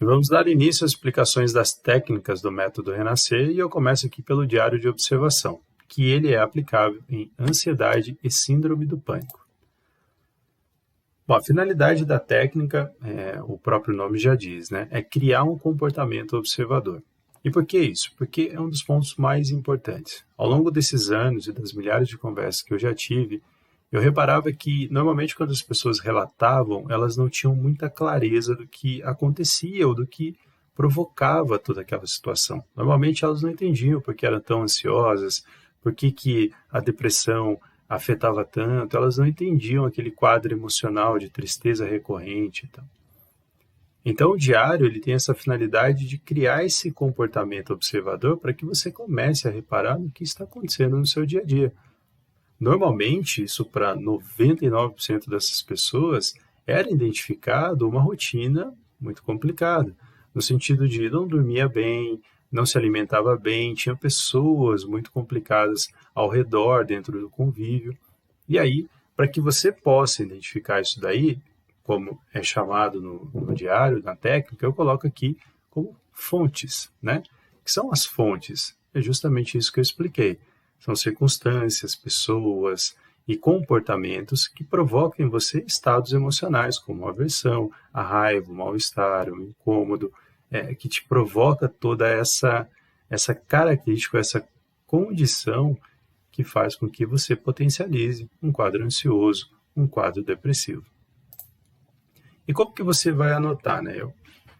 E vamos dar início às explicações das técnicas do método Renascer e eu começo aqui pelo diário de observação, que ele é aplicável em ansiedade e síndrome do pânico. Bom, a finalidade da técnica, o próprio nome já diz, né? É criar um comportamento observador. E por que isso? Porque é um dos pontos mais importantes. Ao longo desses anos e das milhares de conversas que eu já tive, eu reparava que, normalmente, quando as pessoas relatavam, elas não tinham muita clareza do que acontecia ou do que provocava toda aquela situação. Normalmente, elas não entendiam por que eram tão ansiosas, por que a depressão afetava tanto, elas não entendiam aquele quadro emocional de tristeza recorrente e tal. Então, o diário ele tem essa finalidade de criar esse comportamento observador para que você comece a reparar no que está acontecendo no seu dia a dia. Normalmente, isso para 99% dessas pessoas, era identificado uma rotina muito complicada, no sentido de não dormia bem, não se alimentava bem, tinha pessoas muito complicadas ao redor, dentro do convívio. E aí, para que você possa identificar isso daí, como é chamado no diário, na técnica, eu coloco aqui como fontes, né? Que são as fontes? É justamente isso que eu expliquei. São circunstâncias, pessoas e comportamentos que provocam em você estados emocionais, como a aversão, a raiva, o mal-estar, o incômodo, que te provoca toda essa característica, essa condição que faz com que você potencialize um quadro ansioso, um quadro depressivo. E como que você vai anotar, né?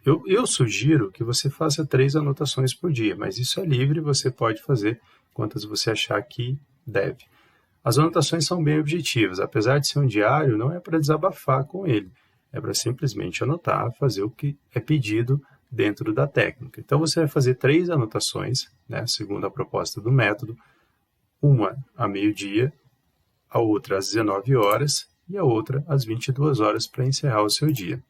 Eu sugiro que você faça 3 anotações por dia, mas isso é livre, você pode fazer quantas você achar que deve. As anotações são bem objetivas, apesar de ser um diário, não é para desabafar com ele, é para simplesmente anotar, fazer o que é pedido dentro da técnica. Então você vai fazer 3 anotações, né, segundo a proposta do método, uma a meio-dia, a outra às 19 horas e a outra às 22 horas para encerrar o seu dia.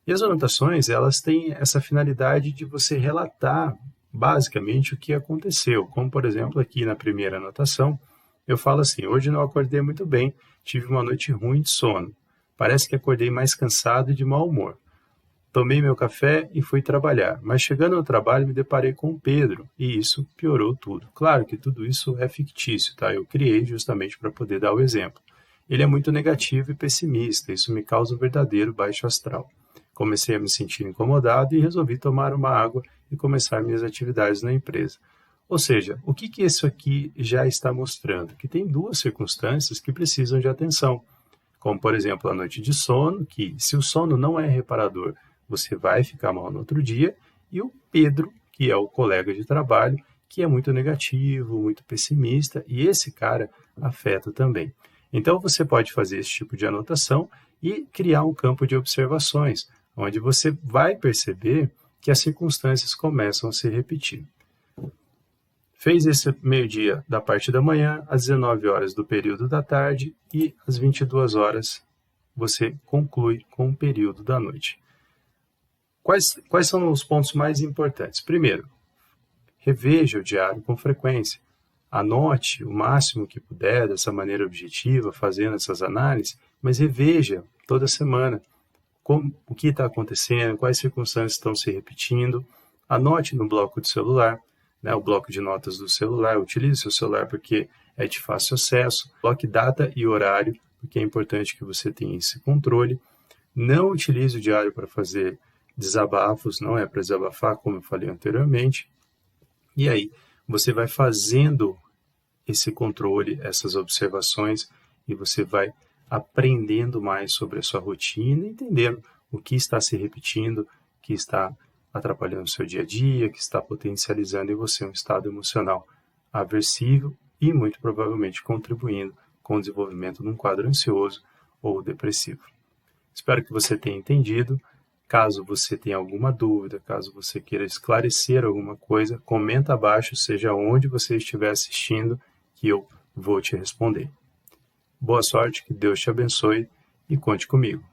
E as anotações, elas têm essa finalidade de você relatar basicamente o que aconteceu, como por exemplo aqui na primeira anotação, eu falo assim: hoje não acordei muito bem, tive uma noite ruim de sono, parece que acordei mais cansado e de mau humor. Tomei meu café e fui trabalhar, mas chegando ao trabalho me deparei com o Pedro e isso piorou tudo. Claro que tudo isso é fictício, tá? Eu criei justamente para poder dar o exemplo. Ele é muito negativo e pessimista, isso me causa um verdadeiro baixo astral. Comecei a me sentir incomodado e resolvi tomar uma água e começar minhas atividades na empresa. Ou seja, o que isso aqui já está mostrando? Que tem 2 circunstâncias que precisam de atenção, como por exemplo a noite de sono, que se o sono não é reparador, você vai ficar mal no outro dia, e o Pedro, que é o colega de trabalho, que é muito negativo, muito pessimista, e esse cara afeta também. Então você pode fazer esse tipo de anotação e criar um campo de observações, onde você vai perceber que as circunstâncias começam a se repetir. Fez esse meio-dia da parte da manhã, às 19 horas do período da tarde e às 22 horas você conclui com o período da noite. Quais são os pontos mais importantes? Primeiro, reveja o diário com frequência. Anote o máximo que puder dessa maneira objetiva, fazendo essas análises, mas reveja toda semana o que está acontecendo, quais circunstâncias estão se repetindo. Anote no bloco de celular, né, o bloco de notas do celular. Utilize seu celular porque é de fácil acesso. Coloque data e horário, porque é importante que você tenha esse controle. Não utilize o diário para fazer desabafos, não é para desabafar, como eu falei anteriormente. E aí, você vai fazendo esse controle, essas observações, e você vai aprendendo mais sobre a sua rotina, entendendo o que está se repetindo, que está atrapalhando o seu dia a dia, que está potencializando em você um estado emocional aversivo e muito provavelmente contribuindo com o desenvolvimento de um quadro ansioso ou depressivo. Espero que você tenha entendido. Caso você tenha alguma dúvida, caso você queira esclarecer alguma coisa, comenta abaixo, seja onde você estiver assistindo, que eu vou te responder. Boa sorte, que Deus te abençoe e conte comigo.